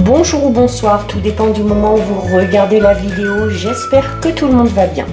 Bonjour ou bonsoir, tout dépend du moment où vous regardez la vidéo, j'espère que tout le monde va bien.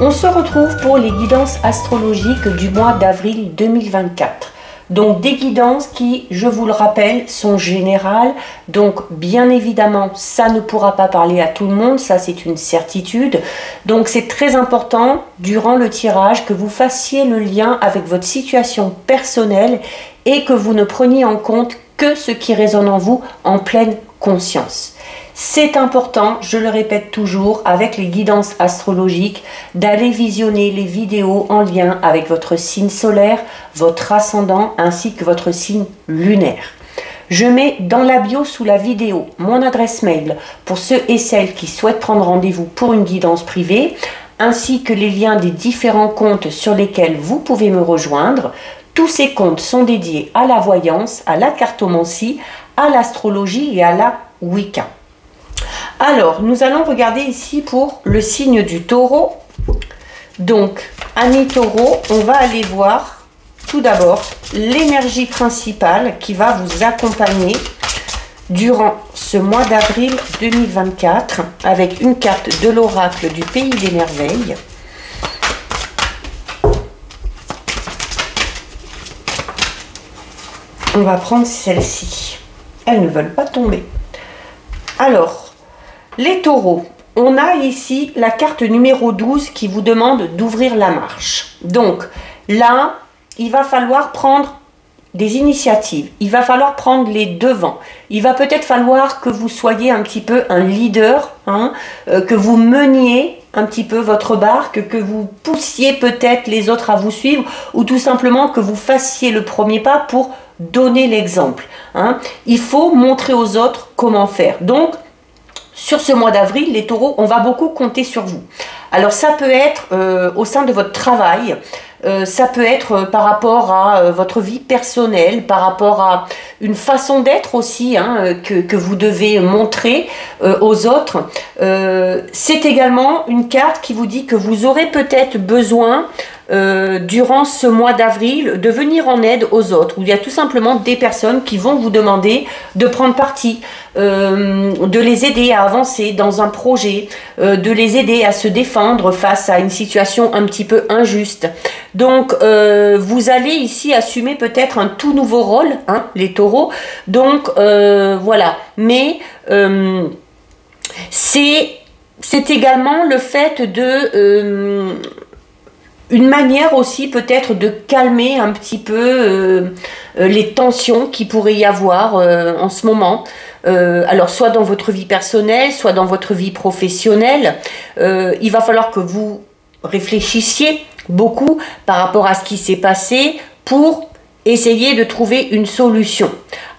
On se retrouve pour les guidances astrologiques du mois d'avril 2024. Donc des guidances qui, je vous le rappelle, sont générales. Donc bien évidemment, ça ne pourra pas parler à tout le monde, ça c'est une certitude. Donc c'est très important, durant le tirage, que vous fassiez le lien avec votre situation personnelle et que vous ne preniez en compte que ce qui résonne en vous en pleine conscience. C'est important, je le répète toujours, avec les guidances astrologiques, d'aller visionner les vidéos en lien avec votre signe solaire, votre ascendant ainsi que votre signe lunaire. Je mets dans la bio sous la vidéo mon adresse mail pour ceux et celles qui souhaitent prendre rendez-vous pour une guidance privée, ainsi que les liens des différents comptes sur lesquels vous pouvez me rejoindre. Tous ces comptes sont dédiés à la voyance, à la cartomancie, à l'astrologie et à la Wicca. Alors, nous allons regarder ici pour le signe du taureau. Donc, amis taureau, on va aller voir tout d'abord l'énergie principale qui va vous accompagner durant ce mois d'avril 2024 avec une carte de l'oracle du Pays des Merveilles. On va prendre celle-ci. Elles ne veulent pas tomber. Alors, les taureaux, on a ici la carte numéro 12 qui vous demande d'ouvrir la marche. Donc là, il va falloir prendre des initiatives. Il va falloir prendre les devants. Il va peut-être falloir que vous soyez un petit peu un leader, que vous meniez un petit peu votre barque, que vous poussiez peut-être les autres à vous suivre ou tout simplement que vous fassiez le premier pas pour donner l'exemple. Il faut montrer aux autres comment faire. Donc, sur ce mois d'avril, les taureaux, on va beaucoup compter sur vous. Alors, ça peut être au sein de votre travail, ça peut être par rapport à votre vie personnelle, par rapport à une façon d'être aussi que vous devez montrer aux autres. C'est également une carte qui vous dit que vous aurez peut-être besoin durant ce mois d'avril de venir en aide aux autres, où il y a tout simplement des personnes qui vont vous demander de prendre parti, de les aider à avancer dans un projet, de les aider à se défendre face à une situation un petit peu injuste. Donc vous allez ici assumer peut-être un tout nouveau rôle, les taureaux. Donc voilà, mais c'est également le fait de une manière aussi peut-être de calmer un petit peu les tensions qu'il pourrait y avoir en ce moment. Alors soit dans votre vie personnelle, soit dans votre vie professionnelle. Il va falloir que vous réfléchissiez beaucoup par rapport à ce qui s'est passé pour essayer de trouver une solution.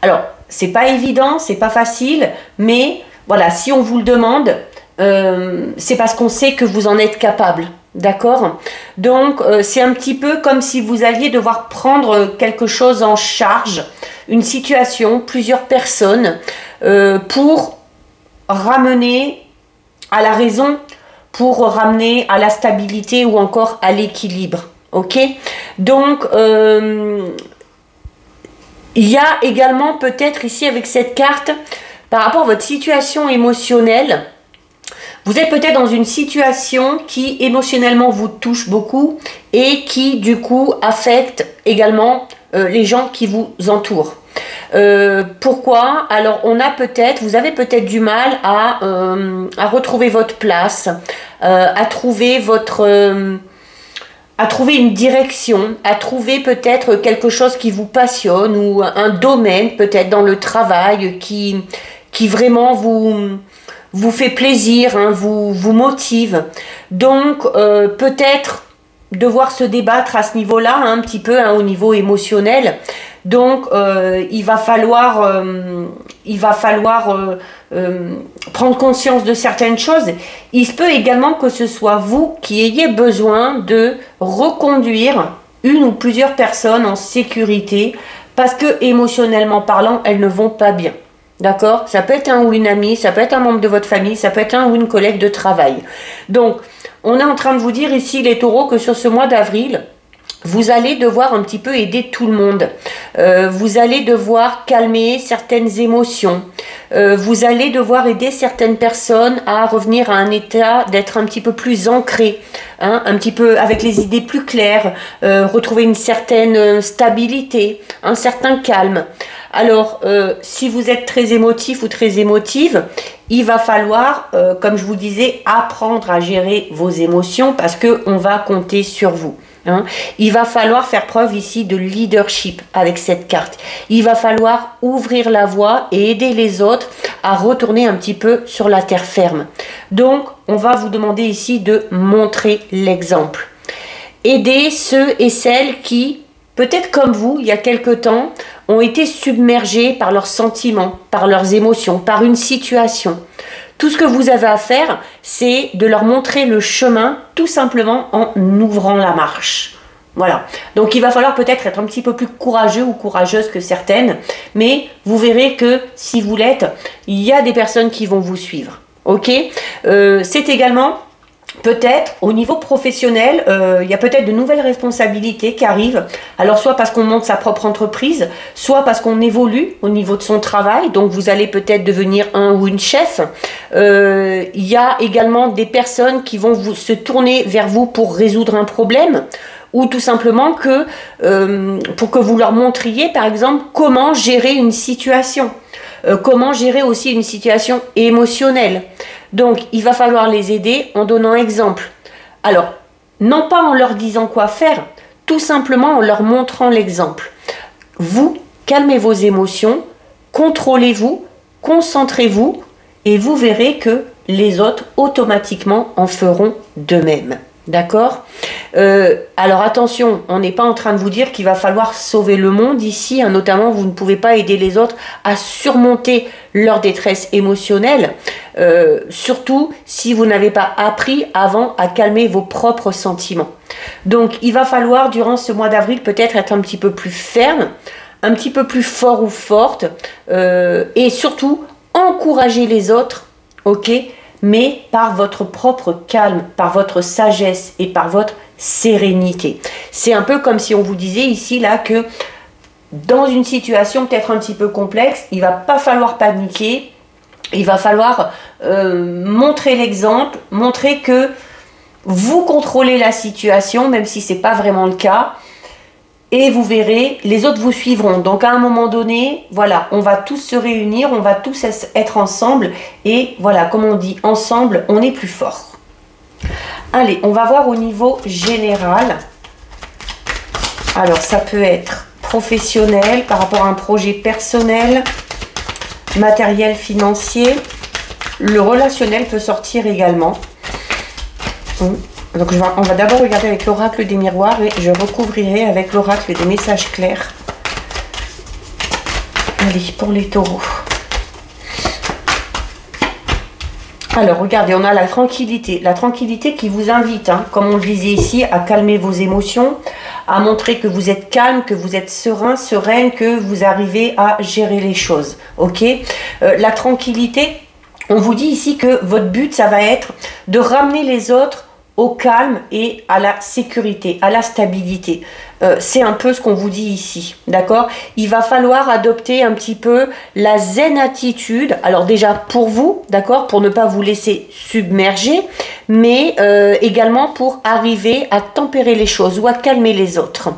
Alors, c'est pas évident, c'est pas facile, mais voilà, si on vous le demande, c'est parce qu'on sait que vous en êtes capable. D'accord? Donc, c'est un petit peu comme si vous alliez devoir prendre quelque chose en charge, une situation, plusieurs personnes, pour ramener à la raison, pour ramener à la stabilité ou encore à l'équilibre. Ok? Donc, il y a également peut-être ici avec cette carte, par rapport à votre situation émotionnelle, vous êtes peut-être dans une situation qui émotionnellement vous touche beaucoup et qui du coup affecte également les gens qui vous entourent. Pourquoi? Alors vous avez peut-être du mal à retrouver votre place, à trouver une direction, à trouver peut-être quelque chose qui vous passionne ou un domaine peut-être dans le travail qui vraiment vous fait plaisir, vous motive. Donc, peut-être devoir se débattre à ce niveau-là, un petit peu au niveau émotionnel. Donc, il va falloir prendre conscience de certaines choses. Il se peut également que ce soit vous qui ayez besoin de reconduire une ou plusieurs personnes en sécurité parce que émotionnellement parlant, elles ne vont pas bien. D'accord? Ça peut être un ou une amie, ça peut être un membre de votre famille, ça peut être un ou une collègue de travail. Donc, on est en train de vous dire ici, les taureaux, que sur ce mois d'avril, vous allez devoir un petit peu aider tout le monde. Vous allez devoir calmer certaines émotions. Vous allez devoir aider certaines personnes à revenir à un état d'être un petit peu plus ancré, hein, un petit peu avec les idées plus claires, retrouver une certaine stabilité, un certain calme. Alors, si vous êtes très émotif ou très émotive, il va falloir, comme je vous disais, apprendre à gérer vos émotions parce qu'on va compter sur vous. Hein. Il va falloir faire preuve ici de leadership avec cette carte. Il va falloir ouvrir la voie et aider les autres à retourner un petit peu sur la terre ferme. Donc, on va vous demander ici de montrer l'exemple. Aider ceux et celles qui, peut-être comme vous, il y a quelque temps, ont été submergés par leurs sentiments, par leurs émotions, par une situation. Tout ce que vous avez à faire, c'est de leur montrer le chemin, tout simplement en ouvrant la marche. Voilà. Donc, il va falloir peut-être être un petit peu plus courageux ou courageuse que certaines, mais vous verrez que si vous l'êtes, il y a des personnes qui vont vous suivre. Ok ? C'est également... peut-être au niveau professionnel, il y a peut-être de nouvelles responsabilités qui arrivent. Alors soit parce qu'on monte sa propre entreprise, soit parce qu'on évolue au niveau de son travail. Donc vous allez peut-être devenir un ou une chef. Il y a également des personnes qui vont se tourner vers vous pour résoudre un problème. Ou tout simplement pour que vous leur montriez par exemple comment gérer une situation. Comment gérer aussi une situation émotionnelle. Donc, il va falloir les aider en donnant exemple. Alors, non pas en leur disant quoi faire, tout simplement en leur montrant l'exemple. Vous, calmez vos émotions, contrôlez-vous, concentrez-vous et vous verrez que les autres, automatiquement, en feront de même. D'accord ? Alors attention, on n'est pas en train de vous dire qu'il va falloir sauver le monde ici, hein, notamment vous ne pouvez pas aider les autres à surmonter leur détresse émotionnelle, surtout si vous n'avez pas appris avant à calmer vos propres sentiments. Donc il va falloir durant ce mois d'avril peut-être être un petit peu plus ferme, un petit peu plus fort ou forte, et surtout encourager les autres, ok ? Mais par votre propre calme, par votre sagesse et par votre sérénité. C'est un peu comme si on vous disait ici, là, que dans une situation peut-être un petit peu complexe, il ne va pas falloir paniquer, il va falloir montrer l'exemple, montrer que vous contrôlez la situation, même si ce n'est pas vraiment le cas. Et vous verrez, les autres vous suivront. Donc à un moment donné, voilà, on va tous se réunir, on va tous être ensemble. Et voilà, comme on dit, ensemble, on est plus fort. Allez, on va voir au niveau général. Alors ça peut être professionnel, par rapport à un projet personnel, matériel financier. Le relationnel peut sortir également. Donc on va d'abord regarder avec l'oracle des miroirs et je recouvrirai avec l'oracle des messages clairs. Allez, pour les taureaux. Alors regardez, on a la tranquillité. La tranquillité qui vous invite, hein, comme on le disait ici, à calmer vos émotions, à montrer que vous êtes calme, que vous êtes serein, sereine, que vous arrivez à gérer les choses. Ok, la tranquillité, on vous dit ici que votre but, ça va être de ramener les autres au calme et à la sécurité, à la stabilité. C'est un peu ce qu'on vous dit ici, d'accord? Il va falloir adopter un petit peu la zen attitude, alors déjà pour vous, d'accord, pour ne pas vous laisser submerger, mais également pour arriver à tempérer les choses ou à calmer les autres.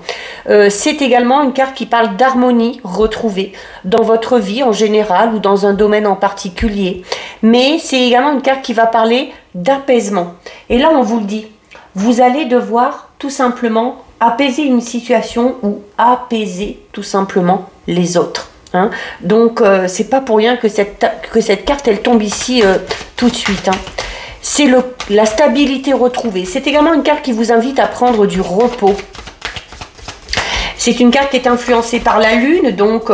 C'est également une carte qui parle d'harmonie retrouvée dans votre vie en général ou dans un domaine en particulier, mais c'est également une carte qui va parler d'apaisement. Et là, on vous le dit, vous allez devoir tout simplement apaiser une situation ou apaiser tout simplement les autres. Hein. Donc, c'est pas pour rien que cette carte, elle tombe ici tout de suite. Hein. C'est la stabilité retrouvée. C'est également une carte qui vous invite à prendre du repos. C'est une carte qui est influencée par la lune, donc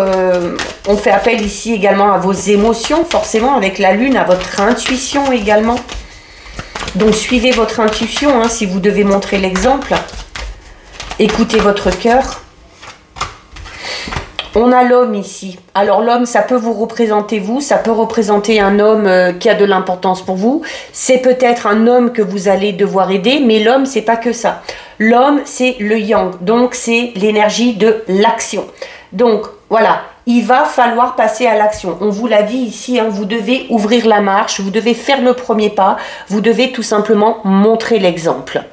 on fait appel ici également à vos émotions, forcément avec la lune, à votre intuition également. Donc suivez votre intuition hein, si vous devez montrer l'exemple. Écoutez votre cœur. On a l'homme ici. Alors l'homme, ça peut vous représenter vous, ça peut représenter un homme qui a de l'importance pour vous. C'est peut-être un homme que vous allez devoir aider, mais l'homme, c'est pas que ça. L'homme, c'est le yang, donc c'est l'énergie de l'action. Donc voilà, il va falloir passer à l'action. On vous l'a dit ici, hein, vous devez ouvrir la marche, vous devez faire le premier pas, vous devez tout simplement montrer l'exemple.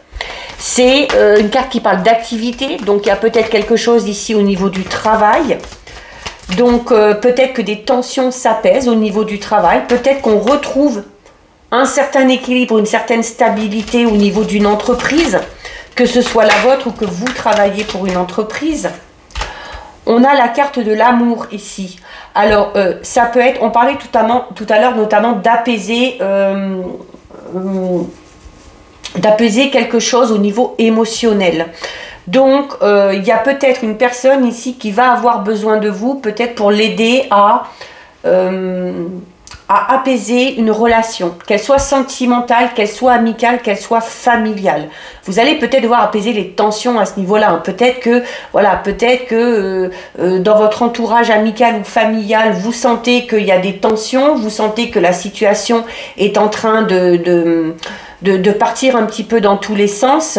C'est une carte qui parle d'activité, donc il y a peut-être quelque chose ici au niveau du travail. Donc peut-être que des tensions s'apaisent au niveau du travail, peut-être qu'on retrouve un certain équilibre, une certaine stabilité au niveau d'une entreprise, que ce soit la vôtre ou que vous travaillez pour une entreprise. On a la carte de l'amour ici. Alors ça peut être, on parlait tout à l'heure notamment d'apaiser quelque chose au niveau émotionnel. Donc, il y a peut-être une personne ici qui va avoir besoin de vous, peut-être pour l'aider à apaiser une relation, qu'elle soit sentimentale, qu'elle soit amicale, qu'elle soit familiale. Vous allez peut-être devoir apaiser les tensions à ce niveau-là. Hein. Peut-être que, voilà, peut-être que dans votre entourage amical ou familial, vous sentez qu'il y a des tensions, vous sentez que la situation est en train de partir un petit peu dans tous les sens,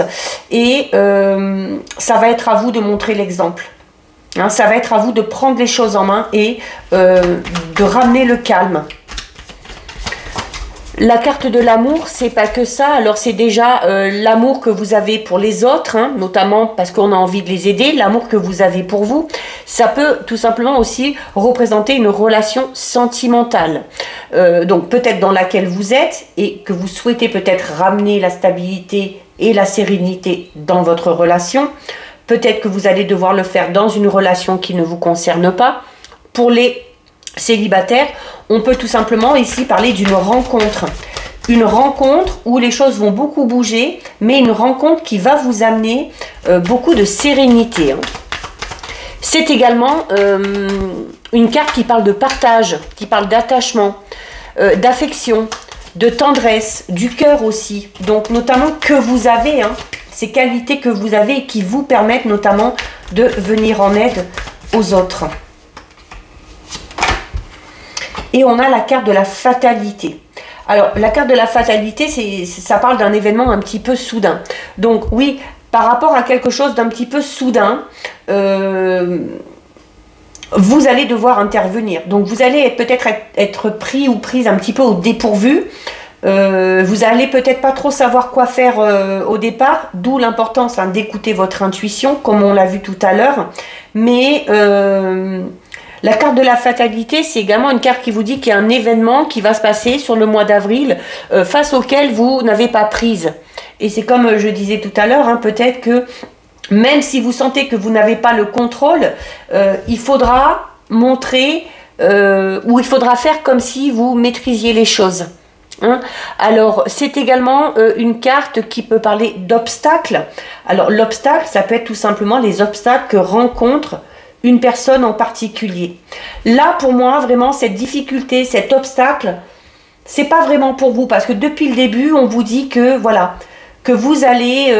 et ça va être à vous de montrer l'exemple. Hein, ça va être à vous de prendre les choses en main et de ramener le calme. La carte de l'amour, c'est pas que ça. Alors c'est déjà l'amour que vous avez pour les autres, hein, notamment parce qu'on a envie de les aider, l'amour que vous avez pour vous. Ça peut tout simplement aussi représenter une relation sentimentale. Donc peut-être dans laquelle vous êtes et que vous souhaitez peut-être ramener la stabilité et la sérénité dans votre relation. Peut-être que vous allez devoir le faire dans une relation qui ne vous concerne pas. Pour les célibataires, on peut tout simplement ici parler d'une rencontre. Une rencontre où les choses vont beaucoup bouger, mais une rencontre qui va vous amener beaucoup de sérénité. Hein. C'est également une carte qui parle de partage, qui parle d'attachement, d'affection, de tendresse, du cœur aussi. Donc notamment que vous avez, hein, ces qualités que vous avez et qui vous permettent notamment de venir en aide aux autres. Et on a la carte de la fatalité. Alors, la carte de la fatalité, ça parle d'un événement un petit peu soudain. Donc, oui, par rapport à quelque chose d'un petit peu soudain, vous allez devoir intervenir. Donc, vous allez peut-être être pris ou prise un petit peu au dépourvu. Vous allez peut-être pas trop savoir quoi faire au départ, d'où l'importance hein, d'écouter votre intuition, comme on l'a vu tout à l'heure. Mais la carte de la fatalité, c'est également une carte qui vous dit qu'il y a un événement qui va se passer sur le mois d'avril face auquel vous n'avez pas prise. Et c'est comme je disais tout à l'heure, hein, peut-être que même si vous sentez que vous n'avez pas le contrôle, il faudra montrer ou il faudra faire comme si vous maîtrisiez les choses. Hein. Alors, c'est également une carte qui peut parler d'obstacles. Alors, l'obstacle, ça peut être tout simplement les obstacles que rencontre une personne en particulier. Là, pour moi, vraiment, cette difficulté, cet obstacle, c'est pas vraiment pour vous, parce que depuis le début, on vous dit que, voilà, que vous allez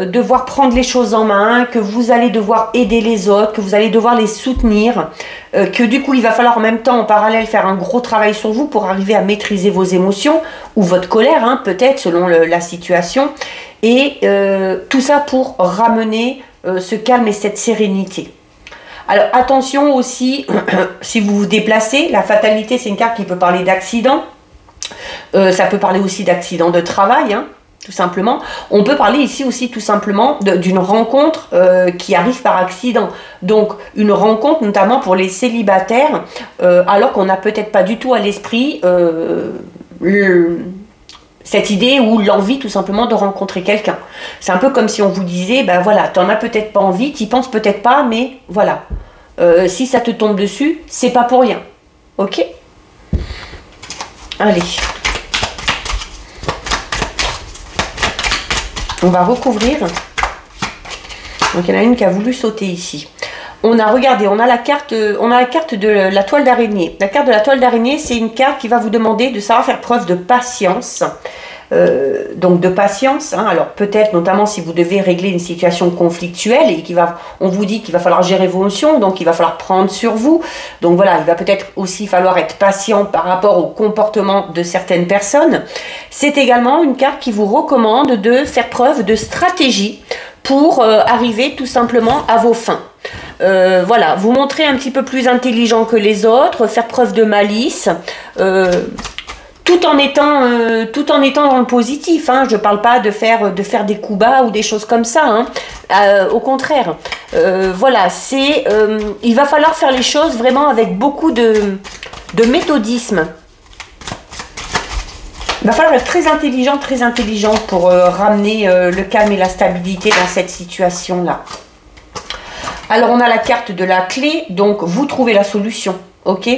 devoir prendre les choses en main, que vous allez devoir aider les autres, que vous allez devoir les soutenir, que du coup, il va falloir en même temps, en parallèle, faire un gros travail sur vous pour arriver à maîtriser vos émotions, ou votre colère, hein, peut-être, selon la situation, et tout ça pour ramener ce calme et cette sérénité. Alors attention aussi, si vous vous déplacez, la fatalité c'est une carte qui peut parler d'accident, ça peut parler aussi d'accident de travail, hein, tout simplement. On peut parler ici aussi tout simplement d'une rencontre qui arrive par accident. Donc une rencontre notamment pour les célibataires, alors qu'on n'a peut-être pas du tout à l'esprit cette idée ou l'envie tout simplement de rencontrer quelqu'un. C'est un peu comme si on vous disait, ben voilà, t'en as peut-être pas envie, t'y penses peut-être pas, mais voilà. Si ça te tombe dessus, c'est pas pour rien. Ok? Allez. On va recouvrir. Donc il y en a une qui a voulu sauter ici. On a regardé, on a la carte de la toile d'araignée. La carte de la toile d'araignée, c'est une carte qui va vous demander de savoir faire preuve de patience. Donc de patience, hein. Alors peut-être notamment si vous devez régler une situation conflictuelle et on vous dit qu'il va falloir gérer vos émotions, donc il va falloir prendre sur vous. Donc voilà, il va peut-être aussi falloir être patient par rapport au comportement de certaines personnes. C'est également une carte qui vous recommande de faire preuve de stratégie pour arriver tout simplement à vos fins. Voilà, vous montrer un petit peu plus intelligent que les autres, faire preuve de malice, tout en étant dans le positif. Hein. Je ne parle pas de faire des coups bas ou des choses comme ça. Hein. Au contraire, voilà, il va falloir faire les choses vraiment avec beaucoup de méthodisme. Il va falloir être très intelligent pour ramener le calme et la stabilité dans cette situation-là. Alors, on a la carte de la clé, donc vous trouvez la solution, ok?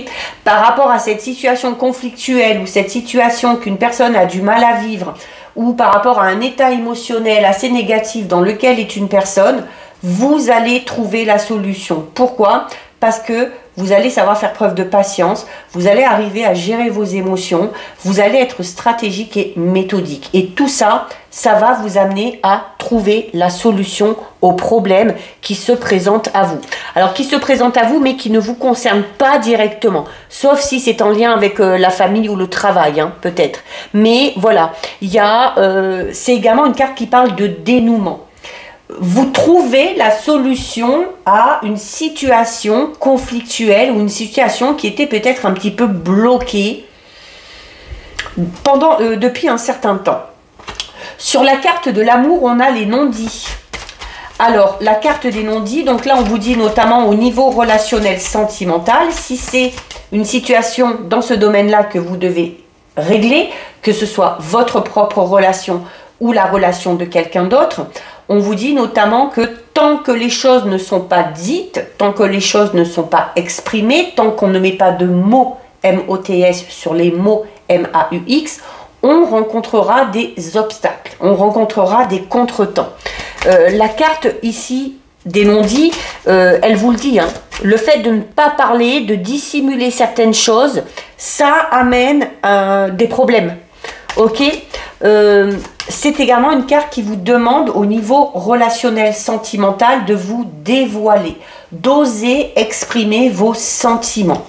Par rapport à cette situation conflictuelle ou cette situation qu'une personne a du mal à vivre ou par rapport à un état émotionnel assez négatif dans lequel est une personne, vous allez trouver la solution. Pourquoi? Parce que vous allez savoir faire preuve de patience, vous allez arriver à gérer vos émotions, vous allez être stratégique et méthodique. Et tout ça, ça va vous amener à trouver la solution aux problèmes qui se présentent à vous. Alors, qui se présentent à vous, mais qui ne vous concernent pas directement. Sauf si c'est en lien avec la famille ou le travail, hein, peut-être. Mais voilà, c'est également une carte qui parle de dénouement. Vous trouvez la solution à une situation conflictuelle ou une situation qui était peut-être un petit peu bloquée depuis un certain temps. Sur la carte de l'amour, on a les non-dits. Alors, la carte des non-dits, donc là, on vous dit notamment au niveau relationnel sentimental, si c'est une situation dans ce domaine-là que vous devez régler, que ce soit votre propre relation ou la relation de quelqu'un d'autre, on vous dit notamment que tant que les choses ne sont pas dites, tant que les choses ne sont pas exprimées, tant qu'on ne met pas de mots M-O-T-S sur les mots M-A-U-X, on rencontrera des obstacles, on rencontrera des contretemps. La carte ici des non-dits, elle vous le dit, hein, le fait de ne pas parler, de dissimuler certaines choses, ça amène des problèmes. Ok, c'est également une carte qui vous demande au niveau relationnel sentimental de vous dévoiler, d'oser exprimer vos sentiments.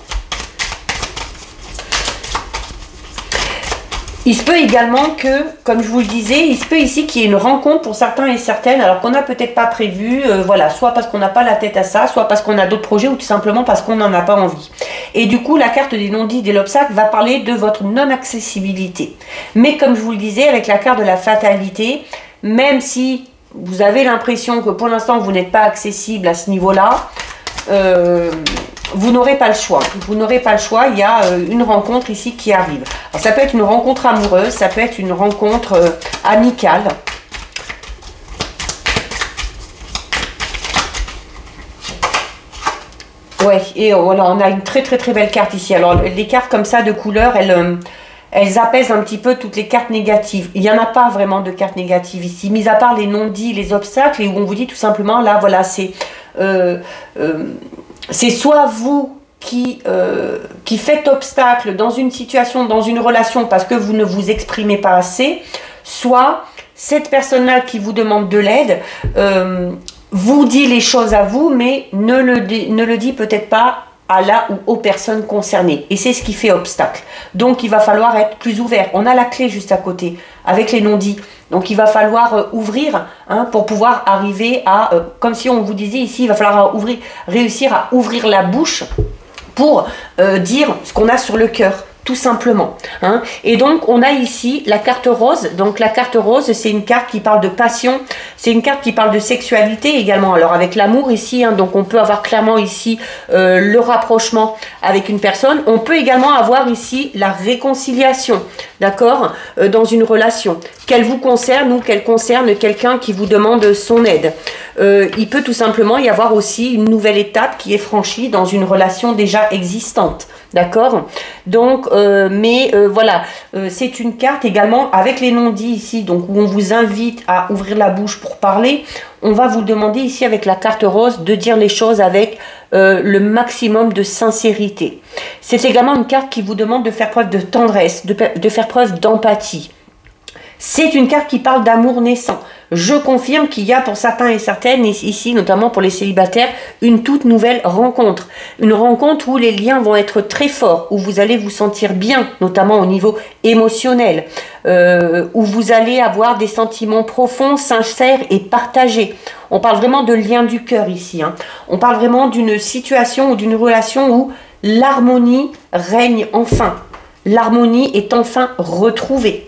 Il se peut également que, comme je vous le disais, il se peut ici qu'il y ait une rencontre pour certains et certaines, alors qu'on n'a peut-être pas prévu, voilà, soit parce qu'on n'a pas la tête à ça, soit parce qu'on a d'autres projets, ou tout simplement parce qu'on n'en a pas envie. Et du coup, la carte des non-dits et l'obstacle va parler de votre non-accessibilité. Mais comme je vous le disais, avec la carte de la fatalité, même si vous avez l'impression que pour l'instant, vous n'êtes pas accessible à ce niveau-là, vous n'aurez pas le choix. Vous n'aurez pas le choix. Il y a une rencontre ici qui arrive. Alors, ça peut être une rencontre amoureuse, ça peut être une rencontre amicale. Ouais, et voilà, on a une très belle carte ici. Alors, les cartes comme ça de couleur, elles apaisent un petit peu toutes les cartes négatives. Il n'y en a pas vraiment de cartes négatives ici, mis à part les non-dits, les obstacles, et où on vous dit tout simplement, là, voilà, c'est soit vous qui faites obstacle dans une situation, dans une relation, parce que vous ne vous exprimez pas assez, soit cette personne-là qui vous demande de l'aide vous dit les choses à vous, mais ne le dit peut-être pas à la ou aux personnes concernées. Et c'est ce qui fait obstacle. Donc, il va falloir être plus ouvert. On a la clé juste à côté, avec les non-dits. Donc, il va falloir ouvrir pour pouvoir arriver à, comme si on vous disait ici, il va falloir réussir à ouvrir la bouche pour dire ce qu'on a sur le cœur, tout simplement. Et donc, on a ici la carte rose. Donc, la carte rose, c'est une carte qui parle de passion. C'est une carte qui parle de sexualité également. Alors, avec l'amour ici, donc on peut avoir clairement ici le rapprochement avec une personne. On peut également avoir ici la réconciliation, d'accord, dans une relation. Qu'elle vous concerne ou qu'elle concerne quelqu'un qui vous demande son aide. Il peut tout simplement y avoir aussi une nouvelle étape qui est franchie dans une relation déjà existante. D'accord? Donc, voilà, c'est une carte également avec les non-dits ici, donc où on vous invite à ouvrir la bouche pour parler. On va vous demander ici avec la carte rose de dire les choses avec le maximum de sincérité. C'est également une carte qui vous demande de faire preuve de tendresse, de faire preuve d'empathie. C'est une carte qui parle d'amour naissant. Je confirme qu'il y a pour certains et certaines, ici notamment pour les célibataires, une toute nouvelle rencontre. Une rencontre où les liens vont être très forts, où vous allez vous sentir bien, notamment au niveau émotionnel, où vous allez avoir des sentiments profonds, sincères et partagés. On parle vraiment de lien du cœur ici. Hein. On parle vraiment d'une situation ou d'une relation où l'harmonie règne enfin. L'harmonie est enfin retrouvée.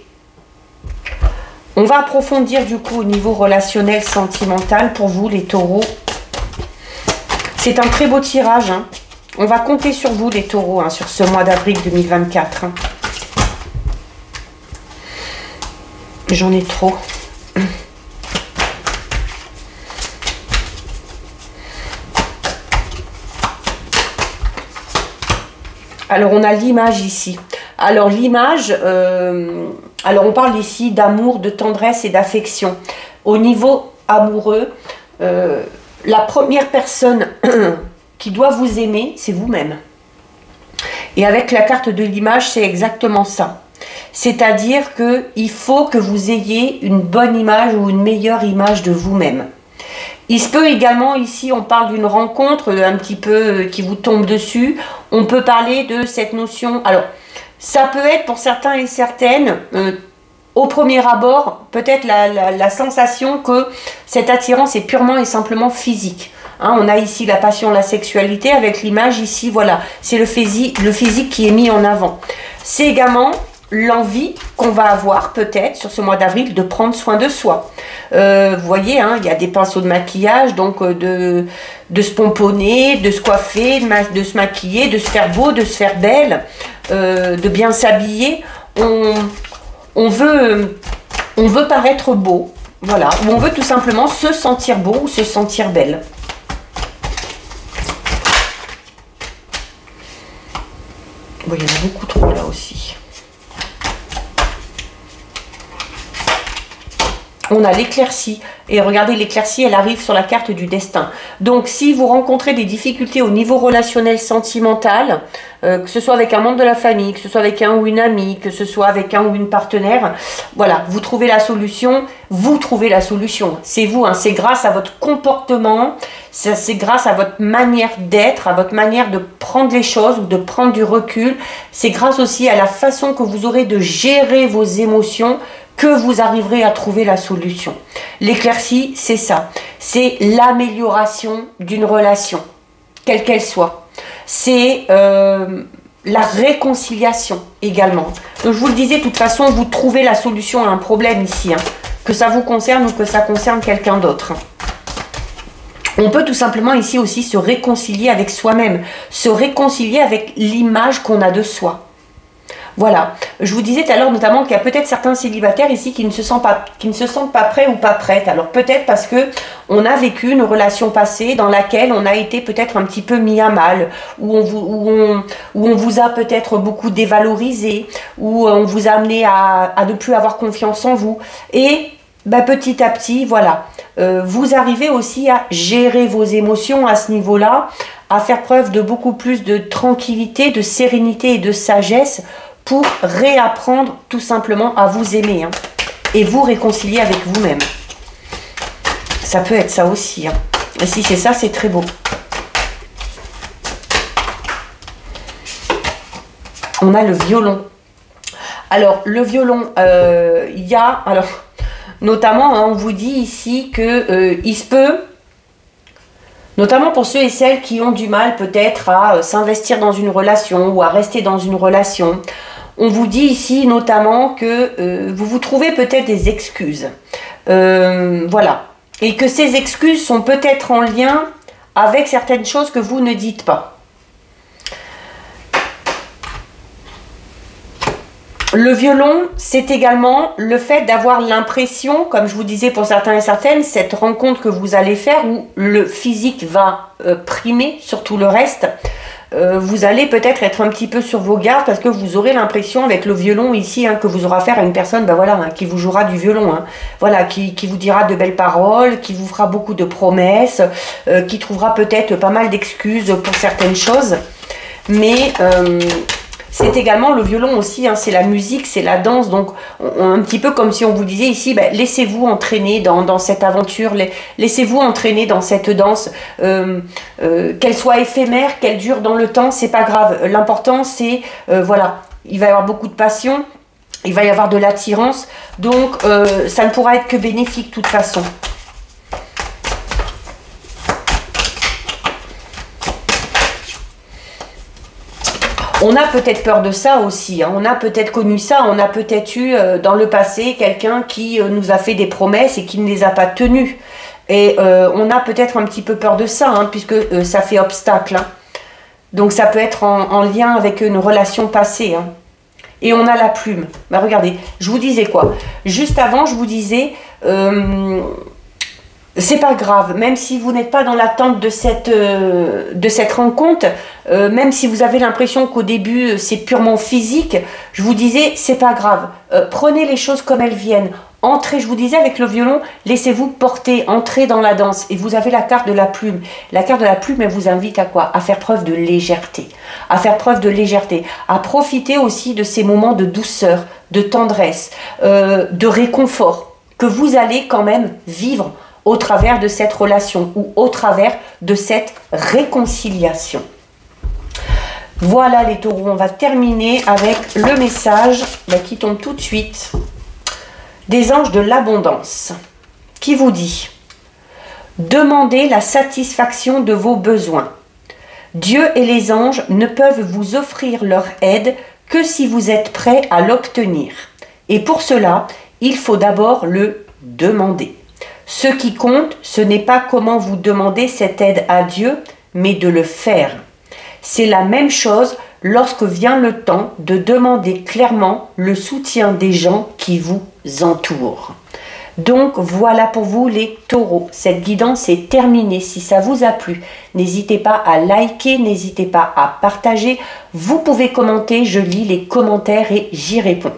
On va approfondir du coup au niveau relationnel, sentimental pour vous les taureaux. C'est un très beau tirage. Hein. On va compter sur vous les taureaux hein, sur ce mois d'avril 2024. Hein. J'en ai trop. Alors on a l'image ici. Alors l'image, alors on parle ici d'amour, de tendresse et d'affection. Au niveau amoureux, la première personne qui doit vous aimer, c'est vous-même. Et avec la carte de l'image, c'est exactement ça. C'est-à-dire qu'il faut que vous ayez une bonne image ou une meilleure image de vous-même. Il se peut également, ici, on parle d'une rencontre un petit peu qui vous tombe dessus. On peut parler de cette notion. Alors, ça peut être pour certains et certaines, au premier abord, peut-être la sensation que cette attirance est purement et simplement physique. Hein, on a ici la passion, la sexualité, avec l'image ici, voilà. C'est le physique qui est mis en avant. C'est également l'envie qu'on va avoir peut-être sur ce mois d'avril de prendre soin de soi. Vous voyez, hein, il y a des pinceaux de maquillage, donc de se pomponner, de se coiffer, de se maquiller, de se faire beau, de se faire belle, de bien s'habiller. On veut paraître beau, voilà, ou on veut tout simplement se sentir beau ou se sentir belle. Bon, il y en a beaucoup trop là aussi. On a l'éclaircie. Et regardez, l'éclaircie, elle arrive sur la carte du destin. Donc, si vous rencontrez des difficultés au niveau relationnel, sentimental, que ce soit avec un membre de la famille, que ce soit avec un ou une amie, que ce soit avec un ou une partenaire, voilà, vous trouvez la solution. Vous trouvez la solution. C'est vous, hein, c'est grâce à votre comportement, c'est grâce à votre manière d'être, à votre manière de prendre les choses ou de prendre du recul. C'est grâce aussi à la façon que vous aurez de gérer vos émotions que vous arriverez à trouver la solution. L'éclaircie, c'est ça. C'est l'amélioration d'une relation, quelle qu'elle soit. C'est la réconciliation également. Donc je vous le disais, de toute façon, vous trouvez la solution à un problème ici, hein, que ça vous concerne ou que ça concerne quelqu'un d'autre. On peut tout simplement ici aussi se réconcilier avec soi-même, se réconcilier avec l'image qu'on a de soi. Voilà, je vous disais tout à l'heure notamment qu'il y a peut-être certains célibataires ici qui ne se sentent pas prêts ou pas prêtes. Alors peut-être parce que on a vécu une relation passée dans laquelle on a été peut-être un petit peu mis à mal, où on vous a peut-être beaucoup dévalorisé, où on vous a amené à ne plus avoir confiance en vous. Et bah, petit à petit, voilà, vous arrivez aussi à gérer vos émotions à ce niveau-là, à faire preuve de beaucoup plus de tranquillité, de sérénité et de sagesse, pour réapprendre tout simplement à vous aimer, hein, et vous réconcilier avec vous-même. Ça peut être ça aussi. Hein. Et si c'est ça, c'est très beau. On a le violon. Alors, le violon, il y a... Alors, notamment, hein, on vous dit ici que il se peut... Notamment pour ceux et celles qui ont du mal peut-être à s'investir dans une relation ou à rester dans une relation. On vous dit ici notamment que vous vous trouvez peut-être des excuses. Voilà. Et que ces excuses sont peut-être en lien avec certaines choses que vous ne dites pas. Le violon, c'est également le fait d'avoir l'impression, comme je vous disais pour certains et certaines, cette rencontre que vous allez faire où le physique va primer sur tout le reste. Vous allez peut-être être un petit peu sur vos gardes parce que vous aurez l'impression avec le violon ici, hein, que vous aurez affaire à une personne voilà, hein, qui vous jouera du violon, hein, voilà, qui vous dira de belles paroles, qui vous fera beaucoup de promesses, qui trouvera peut-être pas mal d'excuses pour certaines choses. Mais c'est également le violon aussi, hein, c'est la musique, c'est la danse. Donc, un petit peu comme si on vous disait ici, ben, laissez-vous entraîner dans cette aventure, laissez-vous entraîner dans cette danse, qu'elle soit éphémère, qu'elle dure dans le temps, c'est pas grave. L'important, c'est, voilà, il va y avoir beaucoup de passion, il va y avoir de l'attirance, donc ça ne pourra être que bénéfique de toute façon. On a peut-être peur de ça aussi, hein. On a peut-être connu ça, on a peut-être eu dans le passé quelqu'un qui nous a fait des promesses et qui ne les a pas tenues. Et on a peut-être un petit peu peur de ça, hein, puisque ça fait obstacle. Hein. Donc ça peut être en lien avec une relation passée. Hein. Et on a la plume. Bah, regardez, je vous disais quoi? Juste avant, je vous disais... c'est pas grave, même si vous n'êtes pas dans l'attente de cette rencontre, même si vous avez l'impression qu'au début c'est purement physique, je vous disais, c'est pas grave. Prenez les choses comme elles viennent. Entrez, je vous disais avec le violon, laissez-vous porter, entrez dans la danse. Et vous avez la carte de la plume. La carte de la plume, elle vous invite à quoi? À faire preuve de légèreté. À faire preuve de légèreté. À profiter aussi de ces moments de douceur, de tendresse, de réconfort que vous allez quand même vivre au travers de cette relation ou au travers de cette réconciliation. Voilà les taureaux, on va terminer avec le message qui tombe tout de suite des anges de l'abondance qui vous dit: demandez la satisfaction de vos besoins. Dieu et les anges ne peuvent vous offrir leur aide que si vous êtes prêt à l'obtenir. Et pour cela, il faut d'abord le demander. Ce qui compte, ce n'est pas comment vous demandez cette aide à Dieu, mais de le faire. C'est la même chose lorsque vient le temps de demander clairement le soutien des gens qui vous entourent. Donc voilà pour vous les taureaux. Cette guidance est terminée. Si ça vous a plu, n'hésitez pas à liker, n'hésitez pas à partager. Vous pouvez commenter, je lis les commentaires et j'y réponds.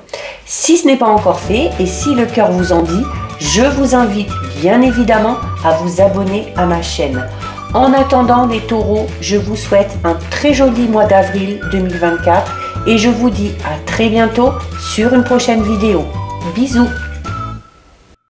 Si ce n'est pas encore fait et si le cœur vous en dit, je vous invite bien évidemment à vous abonner à ma chaîne. En attendant les taureaux, je vous souhaite un très joli mois d'avril 2024 et je vous dis à très bientôt sur une prochaine vidéo. Bisous!